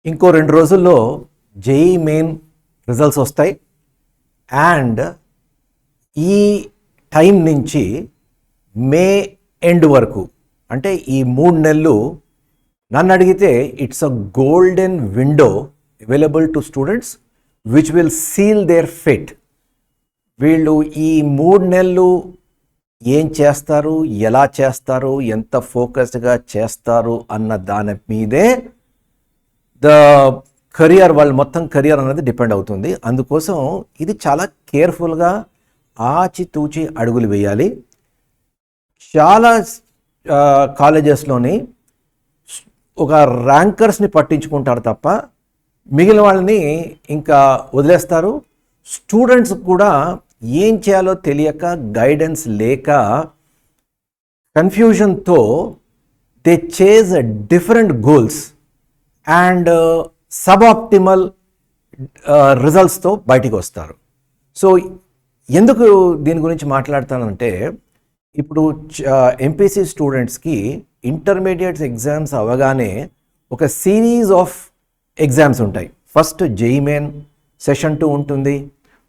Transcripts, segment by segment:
ఇంకో 2 రోజుల్లో JEE main results వస్తాయి. అండ్ ఈ టైం నుంచి మే ఎండ్ వరకు అంటే ఈ 3 నెలలు నన్ను అడిగితే it's a golden window available to students which will seal their fate. వీళ్ళు ఈ 3 నెలలు ఏం చేస్తారు, ఎలా చేస్తారు, ఎంత ఫోకస్డ్గా చేస్తారు అన్న దాని మీదే ద కెరియర్, వాళ్ళ మొత్తం కెరియర్ అనేది డిపెండ్ అవుతుంది. అందుకోసం ఇది చాలా కేర్ఫుల్గా ఆచితూచి అడుగులు వేయాలి. చాలా కాలేజెస్లోని ఒక ర్యాంకర్స్ని పట్టించుకుంటారు తప్ప మిగిలిన వాళ్ళని ఇంకా వదిలేస్తారు. స్టూడెంట్స్ కూడా ఏం చేయాలో తెలియక, గైడెన్స్ లేక, కన్ఫ్యూజన్తో they chase different goals and suboptimal రిజల్ట్స్తో బయటికి వస్తారు. సో ఎందుకు దీని గురించి మాట్లాడతానంటే, ఇప్పుడు ఎంపీసీ స్టూడెంట్స్కి ఇంటర్మీడియట్ ఎగ్జామ్స్ అవ్వగానే ఒక సిరీస్ ఆఫ్ ఎగ్జామ్స్ ఉంటాయి. ఫస్ట్ జేఈ మెయిన్ సెషన్ 2 ఉంటుంది.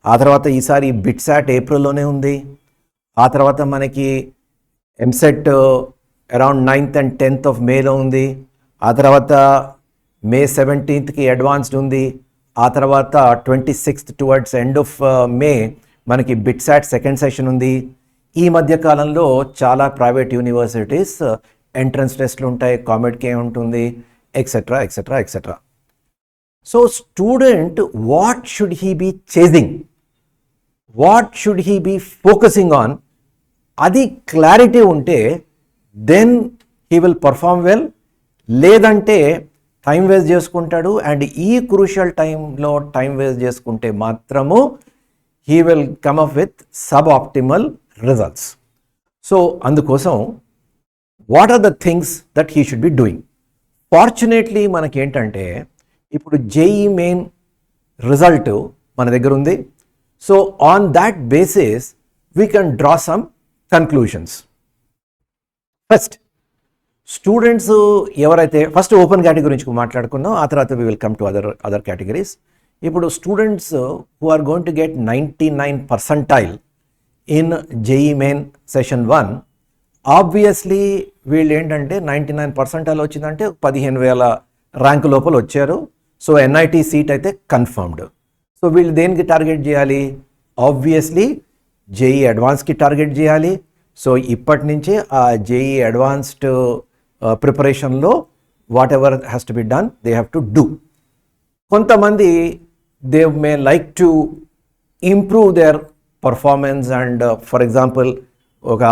ఆ తర్వాత ఈసారి బిట్సాట్ ఏప్రిల్లోనే ఉంది. ఆ తర్వాత మనకి EAMCET around 9th and 10th of మేలో ఉంది. ఆ తర్వాత మే 17th అడ్వాన్స్డ్ ఉంది. ఆ తర్వాత 26th towards end of May మనకి బిట్సాట్ సెకండ్ సెషన్ ఉంది. ఈ మధ్య కాలంలో చాలా ప్రైవేట్ యూనివర్సిటీస్ ఎంట్రన్స్ టెస్ట్లు ఉంటాయి, కామెడ్కే ఉంటుంది, etcetera etcetera etcetera. So student what should he be chasing, what should he be focusing on, అది క్లారిటీ ఉంటే then he will perform well. లేదంటే టైం వేస్ట్ చేసుకుంటాడు. అండ్ ఈ క్రూషియల్ టైంలో టైం వేస్ట్ చేసుకుంటే మాత్రము he will come up with sub optimal results. So అందుకోసం what are the things that he should be doing. Fortunately మనకేంటంటే ఇప్పుడు జేఈ మెయిన్ రిజల్ట్ మన దగ్గర ఉంది. So on that basis we can draw some conclusions. First students ఎవరైతే first open category గురించి మాట్లాడుకుందాం, ఆ తర్వాత we will come to other categories. ఇప్పుడు students who are going to get 99 percentile in JEE main session 1, obviously వీళ్ళు ఏంటంటే 99 percentile వచ్చిందంటే 15,000 rank లోపల వచ్చారు. సో ఎన్ఐటి సీట్ అయితే కన్ఫర్మ్డ్. సో వీళ్ళు దేనికి టార్గెట్ చేయాలి? ఆబ్వియస్లీ జేఈ అడ్వాన్స్కి టార్గెట్ చేయాలి. సో ఇప్పటి నుంచే ఆ జేఈ అడ్వాన్స్డ్ ప్రిపరేషన్లో what ever has to be done they have to do. కొంతమంది they may like to improve their performance and for example ఒక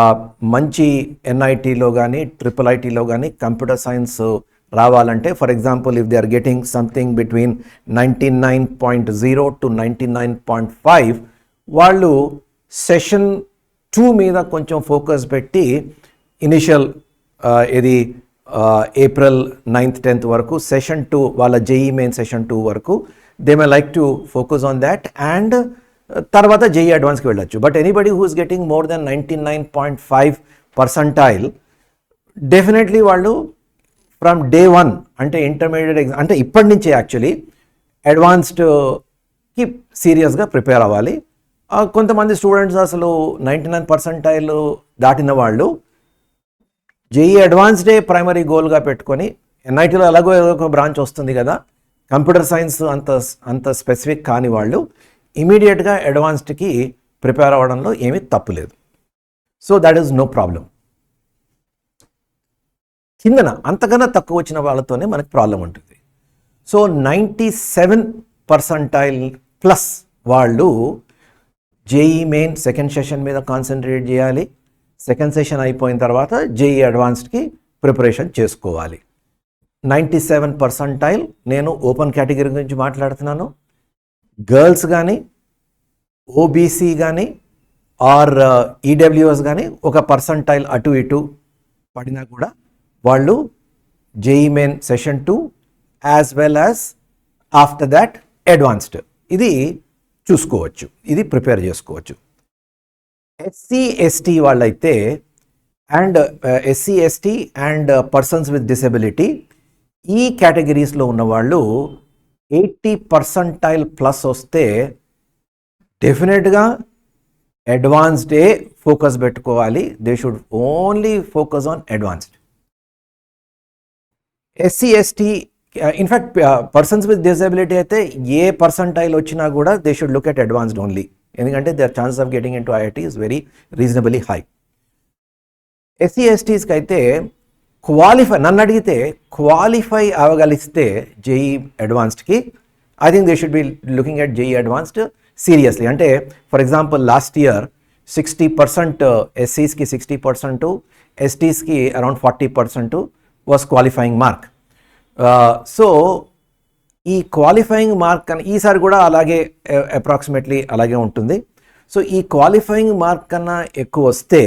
మంచి ఎన్ఐటీలో కానీ ట్రిపుల్ ఐటీలో కానీ కంప్యూటర్ సైన్స్ రావాలంటే, for example if they are getting something between 99.0 to 99.5, వాళ్ళు session 2 మీద కొంచెం ఫోకస్ పెట్టి ఇనిషియల్ ఇది ఏప్రిల్ 9th 10th వరకు సెషన్ 2 వాళ్ళ జేఈ మెయిన్ సెషన్ 2 వరకు they may like to focus on that and తర్వాత జేఈ అడ్వాన్స్కి వెళ్ళచ్చు. But anybody who is getting more than 99.5 percentile definitely వాళ్ళు ఫ్రమ్ డే 1 అంటే ఇంటర్మీడియట్ ఎగ్జామ్ అంటే ఇప్పటి నుంచే యాక్చువల్లీ అడ్వాన్స్డ్కి సీరియస్గా ప్రిపేర్ అవ్వాలి. కొంతమంది స్టూడెంట్స్ అసలు 99 percentile దాటిన వాళ్ళు జేఈ అడ్వాన్స్డే ప్రైమరీ గోల్గా పెట్టుకొని, ఎన్ఐటీలో ఎలాగో ఒక బ్రాంచ్ వస్తుంది కదా, కంప్యూటర్ సైన్స్ అంత స్పెసిఫిక్ కాని వాళ్ళు ఇమీడియట్గా అడ్వాన్స్డ్కి ప్రిపేర్ అవ్వడంలో ఏమీ తప్పు లేదు. So that is no problem. కిందన అంతకన్నా తక్కువ వచ్చిన వాళ్ళతోనే మనకు ప్రాబ్లం ఉంటుంది. సో 97 percentile ప్లస్ వాళ్ళు జేఈ మెయిన్ సెకండ్ సెషన్ మీద కాన్సన్ట్రేట్ చేయాలి. సెకండ్ సెషన్ అయిపోయిన తర్వాత జేఈ అడ్వాన్స్డ్కి ప్రిపరేషన్ చేసుకోవాలి. 97 percentile నేను ఓపెన్ కేటగిరీ గురించి మాట్లాడుతున్నాను. గర్ల్స్ కానీ ఓబీసీ కానీ ఆర్ ఈడబ్ల్యూఎస్ కానీ ఒక పర్సంటైల్ అటు ఇటు పడినా కూడా వాళ్ళు JEE main session 2 as well as after that advanced ఇది చూసుకోవచ్చు, ఇది ప్రిపేర్ చేసుకోవచ్చు. ఎస్సీ ఎస్టీ వాళ్ళైతే and SC ST and persons with disability ఈ కేటగిరీస్లో ఉన్నవాళ్ళు 80% ప్లస్ వస్తే డెఫినెట్గా అడ్వాన్స్డే ఫోకస్ పెట్టుకోవాలి. They should only focus on advanced. SC ST in fact persons with disability అయితే ఏ పర్సంటైల్ వచ్చినా కూడా they should look at advanced only, ఎందుకంటే their chances of getting into IIT is very reasonably high. SC ఎస్టీస్కి అయితే నన్ను అడిగితే qualify అవ్వగలిస్తే జేఈ అడ్వాన్స్డ్కి I think they should be looking at JEE advanced seriously. అంటే ఫర్ ఎగ్జాంపుల్ లాస్ట్ ఇయర్ 60% ఎస్సీస్కి 60%, ఎస్టీస్కి around 40% was qualifying mark. So ఈ క్వాలిఫైయింగ్ మార్క్ కన్నా ఈసారి కూడా అలాగే అప్రాక్సిమేట్లీ అలాగే ఉంటుంది. సో ఈ క్వాలిఫైయింగ్ మార్క్ కన్నా ఎక్కువ వస్తే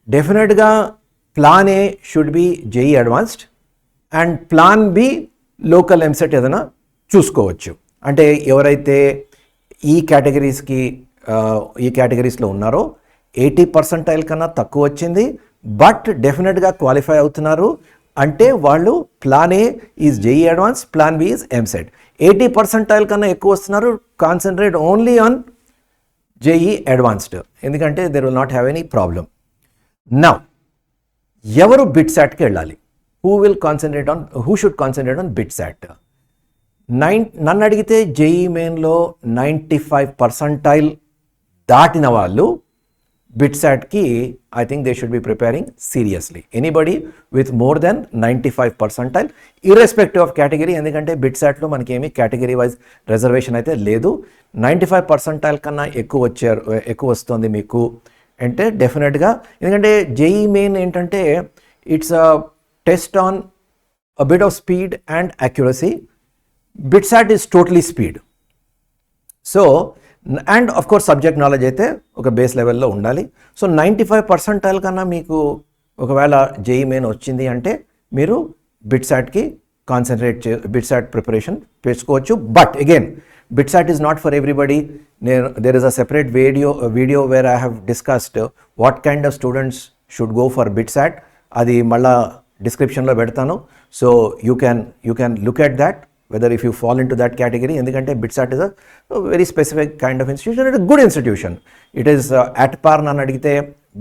డెఫినెట్గా plan A should be JEE Advanced and plan B local EAMCET ఏదైనా చూసుకోవచ్చు. అంటే ఎవరైతే ఈ కేటగిరీస్లో ఉన్నారో 80% కన్నా తక్కువ వచ్చింది బట్ డెఫినెట్గా క్వాలిఫై అవుతున్నారు అంటే వాళ్ళు plan A is JEE advance, plan B is EAMCET. 80% కన్నా ఎక్కువ వస్తున్నారు, concentrate only on JEE advanced, ఎందుకంటే there will not have any problem. Now ఎవరు బిట్సాట్కి వెళ్ళాలి? Who should concentrate on BITSAT? నన్ను అడిగితే జేఈ మెయిన్లో 95% దాటిన వాళ్ళు బిట్సాట్కి I think they should be preparing seriously. Anybody with more than 95% irrespective of category, ఎందుకంటే బిట్సాట్లో మనకి ఏమి కేటగిరీ వైజ్ రిజర్వేషన్ అయితే లేదు. 95% కన్నా ఎక్కువ వస్తుంది మీకు అంటే డెఫినెట్గా, ఎందుకంటే జేఈ మెయిన్ ఏంటంటే it's a test on a bit of speed and accuracy. BITSAT is totally speed. So and of course subject knowledge అయితే ఒక బేస్ లెవెల్లో ఉండాలి. సో 95% కన్నా మీకు ఒకవేళ జేఈ మెయిన్ వచ్చింది అంటే మీరు బిట్సాట్కి బిట్సాట్ ప్రిపరేషన్ చేసుకోవచ్చు. But again BITSAT is not for everybody. There is a separate video where I have discussed what kind of students should go for BITSAT. అది మళ్ళా డిస్క్రిప్షన్లో పెడతాను. So you can look at that whether if you fall into that category, ఎందుకంటే BITSAT is a very specific kind of institution. It is a good institution. It is at par. నన్ను అడిగితే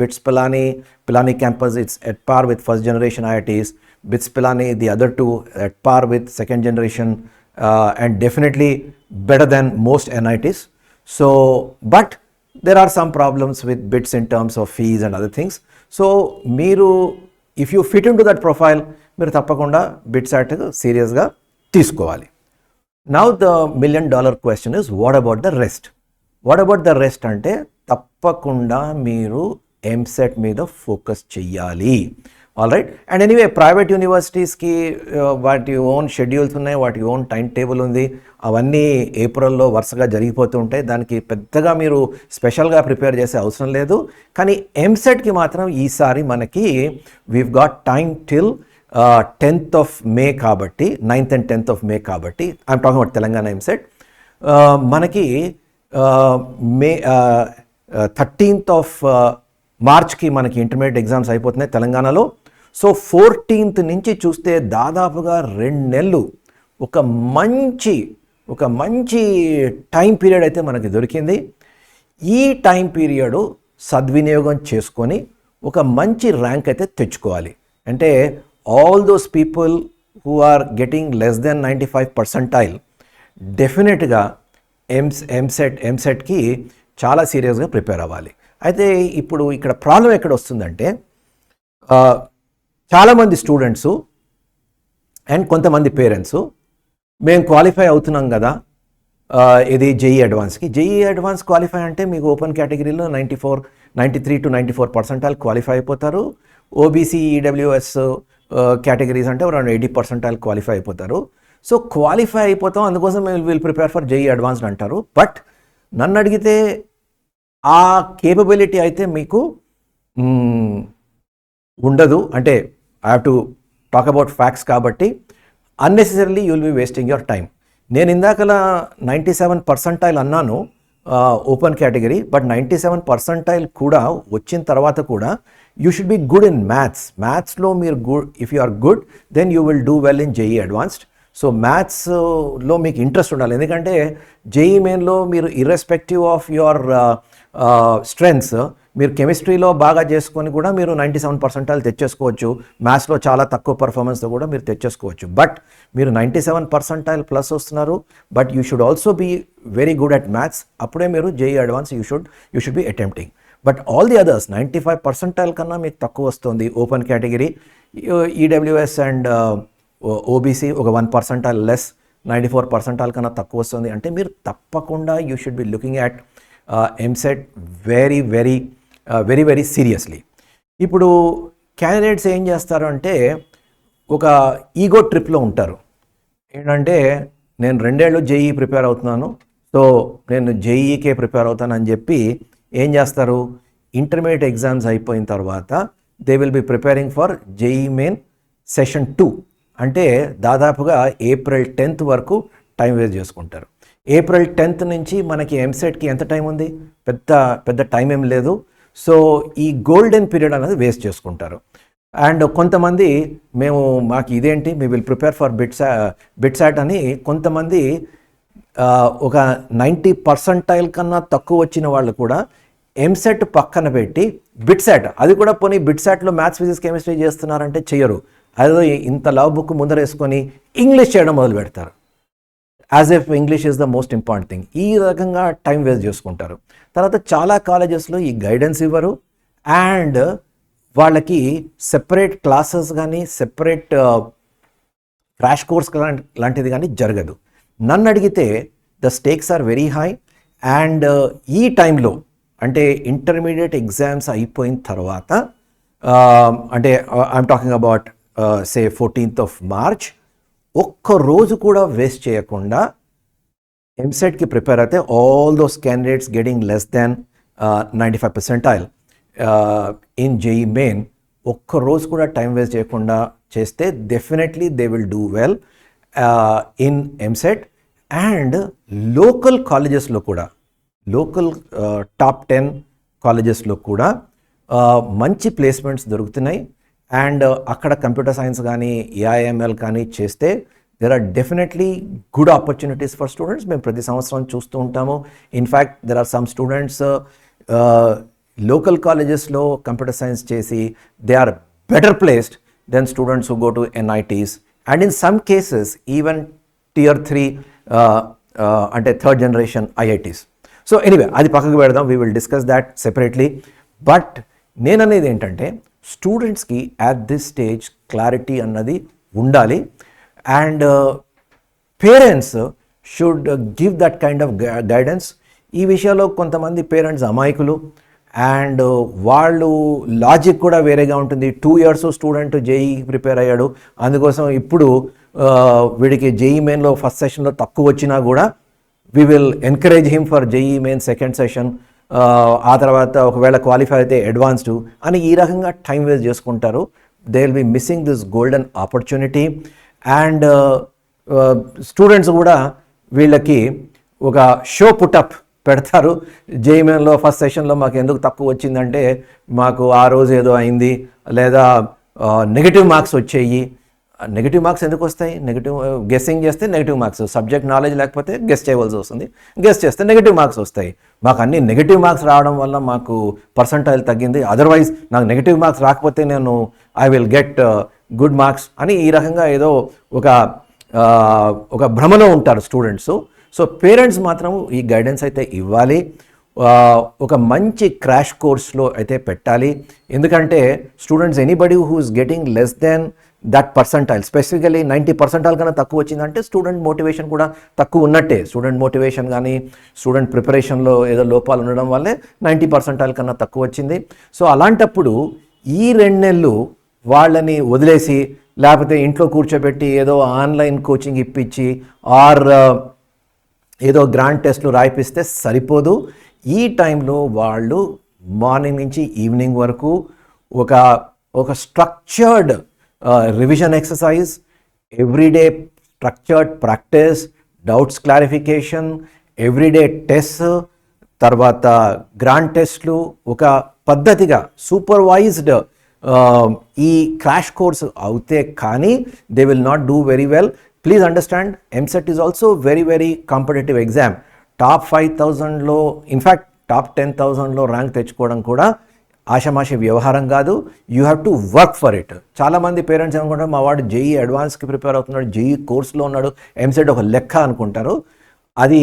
bits Pilani campus, it's at par with first generation IITs. Bits Pilani, the other two at par with second generation and definitely better than most NITs. So but there are some problems with bits in terms of fees and other things. So మీరు if you fit into that profile, మీరు తప్పకుండా BITSAT సీరియస్గా తీసుకోవాలి. Now the $1 million question is what about the rest అంటే తప్పకుండా మీరు EAMCET మీద focus చెయ్యాలి. All right. And anyway private యూనివర్సిటీస్కి వాటి ఓన్ షెడ్యూల్స్ ఉన్నాయి, వాటి ఓన్ టైం టేబుల్ ఉంది. అవన్నీ ఏప్రిల్లో వరుసగా జరిగిపోతూ ఉంటాయి. దానికి పెద్దగా మీరు స్పెషల్గా ప్రిపేర్ చేసే అవసరం లేదు. కానీ ఎంసెట్కి మాత్రం ఈసారి మనకి weave got time till 10th of May కాబట్టి 9th and 10th of May కాబట్టి I'm talking about Telangana EAMCET. మనకి మే 13th of Marchకి మనకి ఇంటర్మీడియట్ ఎగ్జామ్స్ అయిపోతున్నాయి తెలంగాణలో. సో 14th నుంచి చూస్తే దాదాపుగా 2 నెలలు ఒక మంచి టైం పీరియడ్ అయితే మనకి దొరికింది. ఈ టైం పీరియడ్ సద్వినియోగం చేసుకొని ఒక మంచి ర్యాంక్ అయితే తెచ్చుకోవాలి. అంటే all those people who are getting less than 95 percentile డెఫినెట్గా ఎంసెట్కి చాలా సీరియస్గా ప్రిపేర్ అవ్వాలి. అయితే ఇప్పుడు ఇక్కడ ప్రాబ్లం ఎక్కడ వస్తుందంటే చాలామంది స్టూడెంట్సు అండ్ కొంతమంది పేరెంట్స్ మేము క్వాలిఫై అవుతున్నాం కదా ఇది జేఈ అడ్వాన్స్ క్వాలిఫై అంటే మీకు ఓపెన్ కేటగిరీలో 93 to 94% క్వాలిఫై అయిపోతారు. ఓబీసీ ఈడబ్ల్యూఎస్ కేటగిరీస్ అంటే అరౌండ్ 80% క్వాలిఫై అయిపోతారు. సో క్వాలిఫై అయిపోతాం, అందుకోసం మేము will prepare for JEE advanced అంటారు. బట్ నన్ను అడిగితే ఆ కేపబిలిటీ అయితే మీకు ఉండదు. అంటే I have to talk about facts కాబట్టి unnecessarily you will be wasting your time. నేను ఇందాకలా 97% అన్నాను, ఓపెన్ కేటగిరీ, బట్ 97 పర్సెంటైల్ కూడా వచ్చిన తర్వాత కూడా you should be good in మ్యాథ్స్లో మీరు good, if you are good then you will do well in JEE Advanced. So మ్యాథ్స్లో మీకు ఇంట్రెస్ట్ ఉండాలి, ఎందుకంటే జేఈ మెయిన్లో మీరు ఇర్రెస్పెక్టివ్ ఆఫ్ యువర్ స్ట్రెంగ్స్ మీరు కెమిస్ట్రీలో బాగా చేసుకొని కూడా మీరు 97 పర్సెంటైల్ తెచ్చేసుకోవచ్చు, మ్యాథ్స్లో చాలా తక్కువ పర్ఫార్మెన్స్తో కూడా మీరు తెచ్చేసుకోవచ్చు. బట్ మీరు 97 పర్సెంటైల్ ప్లస్ వస్తున్నారు, but you should also be very good at maths, అప్పుడే మీరు JEE advance you should be attempting. But all the others 95 percentile కన్నా మీకు తక్కువ వస్తుంది open category, EWS and OBC ఒక 1 పర్సెంటైల్ లెస్, 94 పర్సెంటైల్ కన్నా తక్కువ వస్తుంది అంటే మీరు తప్పకుండా you should be looking at EAMCET very very very very seriously. ఇప్పుడు క్యాండిడేట్స్ ఏం చేస్తారు అంటే ఒక ఈగో ట్రిప్లో ఉంటారు. ఏంటంటే నేను 2 ఏళ్ళు జేఈ ప్రిపేర్ అవుతున్నాను, సో నేను జేఈకే ప్రిపేర్ అవుతాను అని చెప్పి ఏం చేస్తారు, ఇంటర్మీడియట్ ఎగ్జామ్స్ అయిపోయిన తర్వాత they will be preparing for JEE main session 2, అంటే దాదాపుగా ఏప్రిల్ 10th వరకు టైం వేస్ట్ చేసుకుంటారు. ఏప్రిల్ 10th నుంచి మనకి ఎంసెట్కి ఎంత టైం ఉంది, పెద్ద టైం ఏం లేదు. సో ఈ గోల్డెన్ పీరియడ్ అనేది వేస్ట్ చేసుకుంటారు. అండ్ కొంతమంది మాకు ఇదేంటి me will prepare for BITSAT అని కొంతమంది ఒక 90 పర్సెంటైల్ కన్నా తక్కువ వచ్చిన వాళ్ళు కూడా ఎంసెట్ పక్కన పెట్టి బిట్సాట్, అది కూడా పోనీ బిట్సాట్లో మ్యాథ్స్ ఫిజిక్స్ కెమిస్ట్రీ చేస్తున్నారంటే చెయ్యరు, అదో ఇంత లవ్ బుక్ ముందరేసుకొని ఇంగ్లీష్ చేయడం మొదలు పెడతారు, as if English is the most important thing. ఈ రకంగా టైం వేస్ట్ చేసుకుంటారు. తర్వాత చాలా కాలేజెస్లో ఈ గైడెన్స్ ఇవ్వరు, అండ్ వాళ్ళకి సెపరేట్ క్లాసెస్ కానీ సెపరేట్ క్రాష్ కోర్స్ లాంటిది కానీ జరగదు. నన్ను అడిగితే the stakes are very high, and ఈ టైంలో అంటే ఇంటర్మీడియట్ ఎగ్జామ్స్ అయిపోయిన తర్వాత అంటే I'm talking about say 14th of March, ఒక్క రోజు కూడా వేస్ట్ చేయకుండా ఎంసెట్కి ప్రిపేర్ అయితే all those candidates getting less than 95 percentile in JEE Main ఒక్క రోజు కూడా టైం వేస్ట్ చేయకుండా చేస్తే definitely they will do well in EAMCET. And local కాలేజెస్లో కూడా, లోకల్ టాప్ 10 కాలేజెస్లో కూడా మంచి ప్లేస్మెంట్స్ దొరుకుతున్నాయి. అండ్ అక్కడ కంప్యూటర్ సైన్స్ కానీ ఏఐఎంఎల్ కానీ చేస్తే there are definitely good opportunities for students. మేము ప్రతి సంవత్సరం చూస్తూ ఉంటాము. In fact there are some students local కాలేజెస్లో కంప్యూటర్ సైన్స్ చేసి they are better placed than students who go to NITs, and in some cases even Tier 3 అంటే 3rd generation IITs. So anyway అది పక్కకు పెడదాం, we will discuss that separately. But నేననేది ఏంటంటే స్టూడెంట్స్కి at this stage clarity అన్నది ఉండాలి, and parents should give that kind of guidance. ఈ విషయంలో కొంతమంది పేరెంట్స్ అమాయకులు, అండ్ వాళ్ళు లాజిక్ కూడా వేరేగా ఉంటుంది. 2 years స్టూడెంట్ జేఈ ప్రిపేర్ అయ్యాడు, అందుకోసం ఇప్పుడు వీడికి జేఈ మెయిన్లో ఫస్ట్ సెషన్లో తక్కువ వచ్చినా కూడా we will encourage him for JEE Main second session, ఆ తర్వాత ఒకవేళ క్వాలిఫై అయితే అడ్వాన్స్డ్ అని ఈ రకంగా టైం వేస్ట్ చేసుకుంటారు. They will be missing this golden opportunity. And students కూడా వీళ్ళకి ఒక షో పుటప్ పెడతారు. జేఈ మెయిన్లో ఫస్ట్ సెషన్లో మాకు ఎందుకు తక్కువ వచ్చిందంటే మాకు ఆ రోజు ఏదో అయింది, లేదా నెగిటివ్ మార్క్స్ వచ్చేయి. నెగిటివ్ మార్క్స్ ఎందుకు వస్తాయి? నెగిటివ్ గెస్సింగ్ చేస్తే నెగిటివ్ మార్క్స్, సబ్జెక్ట్ నాలెడ్జ్ లేకపోతే గెస్ చేయవలసి వస్తుంది, గెస్ చేస్తే నెగిటివ్ మార్క్స్ వస్తాయి. మాకు అన్ని నెగిటివ్ మార్క్స్ రావడం వల్ల మాకు పర్సంటైల్ తగ్గింది, అదర్వైజ్ నాకు నెగిటివ్ మార్క్స్ రాకపోతే నేను I will get good marks అని ఈ రకంగా ఏదో ఒక భ్రమలో ఉంటారు స్టూడెంట్స్. సో పేరెంట్స్ మాత్రం ఈ గైడెన్స్ అయితే ఇవ్వాలి, ఒక మంచి క్రాష్ కోర్స్లో అయితే పెట్టాలి. ఎందుకంటే students anybody who is getting less than that percentile, specifically 90 percentile కన్నా తక్కువ వచ్చిందంటే స్టూడెంట్ మోటివేషన్ కూడా తక్కువ ఉన్నట్టే. స్టూడెంట్ మోటివేషన్ కానీ స్టూడెంట్ ప్రిపరేషన్లో ఏదో లోపాలు ఉండడం వల్లే 90 పర్సెంటైల్ కన్నా తక్కువ వచ్చింది. సో అలాంటప్పుడు ఈ 2 నెలలు వాళ్ళని వదిలేసి లేకపోతే ఇంట్లో కూర్చోబెట్టి ఏదో ఆన్లైన్ కోచింగ్ ఇప్పించి ఆర్ ఏదో గ్రాండ్ టెస్ట్లు రాయిపిస్తే సరిపోదు. ఈ టైంలో వాళ్ళు మార్నింగ్ నుంచి ఈవినింగ్ వరకు ఒక structured revision exercise, everyday structured practice, doubts clarification, everyday test, తర్వాత గ్రాండ్ టెస్ట్లు ఒక పద్ధతిగా సూపర్వైజ్డ్ ఈ క్రాష్ కోర్స్ అవుతే కానీ they will not do very well. Please understand, EAMCET is also very very competitive exam. Top 5,000లో ఇన్ఫ్యాక్ట్ టాప్ 10,000లో rank తెచ్చుకోవడం కూడా ఆషామాషి వ్యవహారం కాదు. You have to work for it. చాలామంది పేరెంట్స్ అనుకుంటారు మా వాడు జేఈ అడ్వాన్స్కి ప్రిపేర్ అవుతున్నాడు, జేఈ కోర్సులో ఉన్నాడు, ఎంసెట్ ఒక లెక్క అనుకుంటారు. అది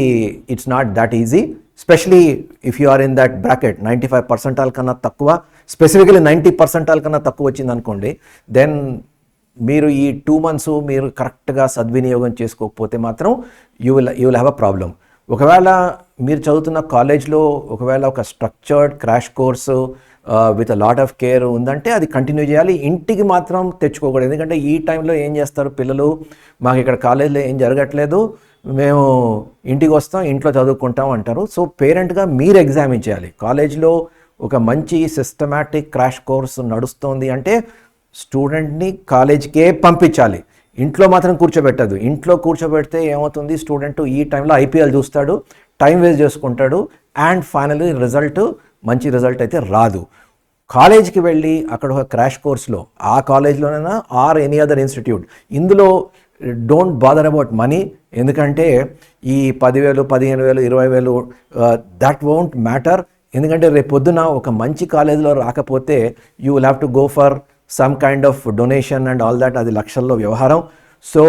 it's not that easy. Specially if you are in that bracket 95 percentile కన్నా తక్కువ, స్పెసిఫికలీ 90 పర్సెంటాల్ కన్నా తక్కువ వచ్చింది అనుకోండి, దెన్ మీరు ఈ 2 months మీరు కరెక్ట్గా సద్వినియోగం చేసుకోకపోతే మాత్రం you will have a problem. ఒకవేళ మీరు చదువుతున్న కాలేజ్లో ఒకవేళ ఒక structured crash course with a lot of care ఉందంటే అది కంటిన్యూ చేయాలి. ఇంటికి మాత్రం తెచ్చుకోకూడదు. ఎందుకంటే ఈ టైంలో ఏం చేస్తారు పిల్లలు, మాకు ఇక్కడ కాలేజ్లో ఏం జరగట్లేదు, మేము ఇంటికి వస్తాం, ఇంట్లో చదువుకుంటాం అంటారు. సో పేరెంట్గా మీరు ఎగ్జామిన్ చేయాలి. కాలేజ్లో ఒక మంచి సిస్టమాటిక్ క్రాష్ కోర్స్ నడుస్తోంది అంటే స్టూడెంట్ని కాలేజ్కే పంపించాలి, ఇంట్లో మాత్రం కూర్చోబెట్టదు. ఇంట్లో కూర్చోబెడితే ఏమవుతుంది, స్టూడెంట్ ఈ టైంలో ఐపీఎల్ చూస్తాడు, టైం వేస్ట్ చేసుకుంటాడు, అండ్ ఫైనల్లీ మంచి రిజల్ట్ అయితే రాదు. కాలేజ్కి వెళ్ళి అక్కడ ఒక క్రాష్ కోర్స్లో ఆ కాలేజ్లోనైనా ఆర్ ఎనీ అదర్ ఇన్స్టిట్యూట్, ఇందులో డోంట్ బాదర్ అబౌట్ మనీ. ఎందుకంటే ఈ 10,000, 15,000, 20,000 దట్ వోంట్ మ్యాటర్. ఎందుకంటే రేపు పొద్దున ఒక మంచి కాలేజ్లో రాకపోతే you will have to go for some kind of donation and all that, అది లక్షల్లో వ్యవహారం. సో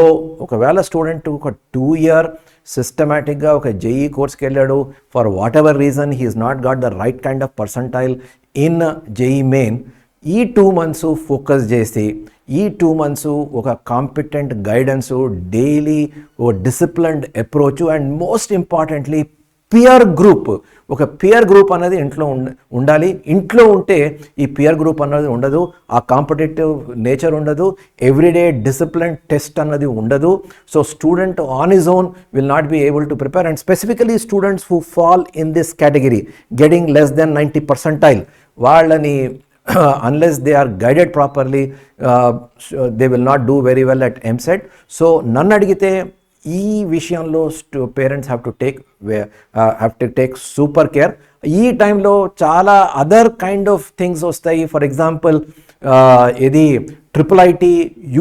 ఒకవేళ స్టూడెంట్ ఒక 2 year సిస్టమేటిక్గా ఒక జేఈ కోర్స్కి వెళ్ళాడు, for what ever reason he is not got the right kind of percentile in JEE main, ఈ 2 months focus చేసి ఈ 2 months ఒక కాంపిటెంట్ గైడెన్సు, డైలీ ఒక disciplined approach, and most importantly peer group. ఒక peer group అనేది ఇంట్లో ఉండాలి. ఇంట్లో ఉంటే ఈ పియర్ గ్రూప్ అన్నది ఉండదు, ఆ కాంపిటేటివ్ నేచర్ ఉండదు, ఎవ్రీడే డిసిప్లిన్ టెస్ట్ అన్నది ఉండదు. So student on his own will not be able to prepare. And specifically students who fall in this category getting less than 90 percentile, వాళ్ళని unless they are guided properly, they will not do very well at MSET. So నన్ను అడిగితే ఈ విషయంలో parents have to take super care. ఈ టైంలో చాలా other kind of things వస్తాయి. For example ఇది IIIT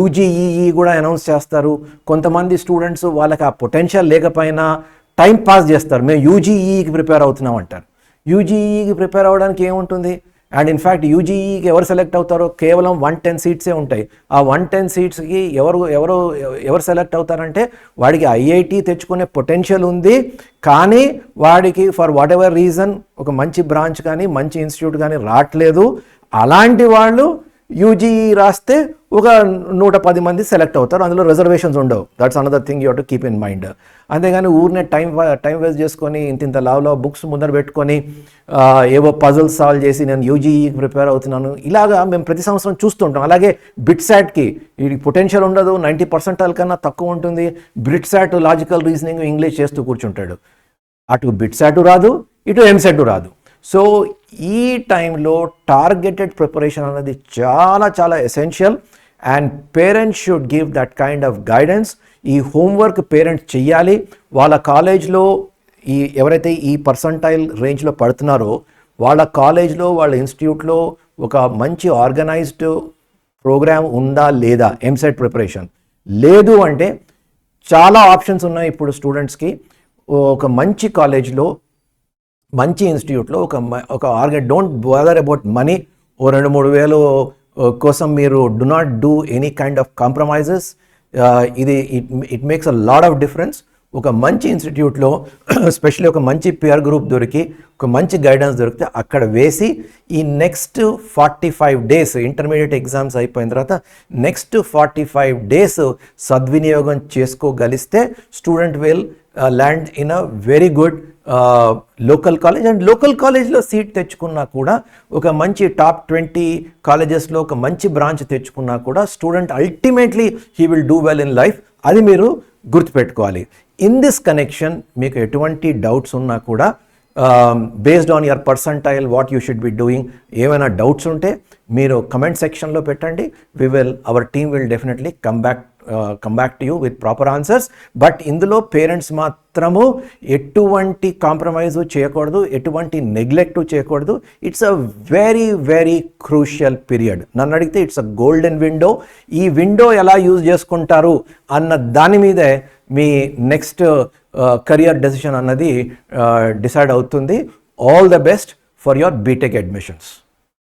UGEE కూడా అనౌన్స్ చేస్తారు. కొంతమంది స్టూడెంట్స్ వాళ్ళకి ఆ పొటెన్షియల్ లేకపోయినా టైం పాస్ చేస్తారు, మేము యూజీఈకి ప్రిపేర్ అవుతున్నాం అంటారు. యూజీఈకి ప్రిపేర్ అవ్వడానికి ఏముంటుంది? అండ్ ఇన్ఫ్యాక్ట్ యూజీఈకి ఎవరు సెలెక్ట్ అవుతారో కేవలం 110 సీట్సే ఉంటాయి. ఆ 110 సీట్స్కి ఎవరు సెలెక్ట్ అవుతారంటే వాడికి ఐఐటి తెచ్చుకునే పొటెన్షియల్ ఉంది, కానీ వాడికి ఫర్ వాట్ ఎవర్ రీజన్ ఒక మంచి బ్రాంచ్ కానీ మంచి ఇన్స్టిట్యూట్ కానీ రావట్లేదు. అలాంటి వాళ్ళు యూజీఈ రాస్తే ఒక 110 మంది సెలెక్ట్ అవుతారు, అందులో రిజర్వేషన్స్ ఉండవు. That's another thing you have to keep in mind. అంతేగాని ఊరినే టైం వేస్ట్ చేసుకొని ఇంత లావులో బుక్స్ ముందర పెట్టుకొని ఏవో పజల్స్ సాల్వ్ చేసి నేను యూజీఈకి ప్రిపేర్ అవుతున్నాను, ఇలాగా మేము ప్రతి సంవత్సరం చూస్తుంటాం. అలాగే బిట్సాట్కి వీడికి పొటెన్షియల్ ఉండదు, 90 percentile కన్నా తక్కువ ఉంటుంది, బిట్సాట్ లాజికల్ రీజనింగ్ ఇంగ్లీష్ చేస్తూ కూర్చుంటాడు. అటు బిట్సాట్ రాదు, ఇటు ఎంసెట్ రాదు. సో ఈ టైంలో టార్గెటెడ్ ప్రిపరేషన్ అనేది చాలా చాలా essential, and parents should give that kind of guidance. ఈ హోంవర్క్ పేరెంట్స్ చెయ్యాలి. వాళ్ళ కాలేజ్లో ఎవరైతే ఈ పర్సంటైల్ రేంజ్లో పడుతున్నారో వాళ్ళ కాలేజ్లో వాళ్ళ ఇన్స్టిట్యూట్లో ఒక మంచి ఆర్గనైజ్డ్ ప్రోగ్రామ్ ఉందా లేదా ఎంసెట్ ప్రిపరేషన్. లేదు అంటే చాలా ఆప్షన్స్ ఉన్నాయి ఇప్పుడు స్టూడెంట్స్కి. ఒక మంచి కాలేజ్లో మంచి ఇన్స్టిట్యూట్లో ఒక డోంట్ బాదర్ అబౌట్ మనీ. ఓ 2-3 వేలు కోసం మీరు do not do any kind of compromises. ఇది it makes a lot of difference. ఒక మంచి ఇన్స్టిట్యూట్లో స్పెషల్లీ ఒక మంచి పియర్ గ్రూప్ దొరికి ఒక మంచి గైడెన్స్ దొరికితే అక్కడ వేసి ఈ నెక్స్ట్ 45 days ఇంటర్మీడియట్ ఎగ్జామ్స్ అయిపోయిన తర్వాత నెక్స్ట్ 45 days సద్వినియోగం చేసుకోగలిస్తే student will land in a very good local college. And local కాలేజ్లో సీట్ తెచ్చుకున్నా కూడా ఒక మంచి టాప్ 20 కాలేజెస్లో ఒక మంచి బ్రాంచ్ తెచ్చుకున్నా కూడా student ultimately he will do well in life. అది మీరు గుర్తుపెట్టుకోవాలి. ఇన్ దిస్ కనెక్షన్ మీకు ఎటువంటి డౌట్స్ ఉన్నా కూడా based on your percentile what you should be doing, ఏమైనా డౌట్స్ ఉంటే మీరు కమెంట్ సెక్షన్లో పెట్టండి. Our team will definitely come back come back to you with proper answers. But ఇందులో పేరెంట్స్ మాత్రము ఎటువంటి కాంప్రమైజు చేయకూడదు, ఎటువంటి నెగ్లెక్ట్ చేయకూడదు. It's a very very crucial period. నన్ను అడిగితే ఇట్స్ అ గోల్డెన్ విండో. ఈ విండో ఎలా యూజ్ చేసుకుంటారు అన్న దాని మీదే మీ నెక్స్ట్ కెరియర్ డెసిషన్ అన్నది డిసైడ్ అవుతుంది. All the best for your BTech admissions.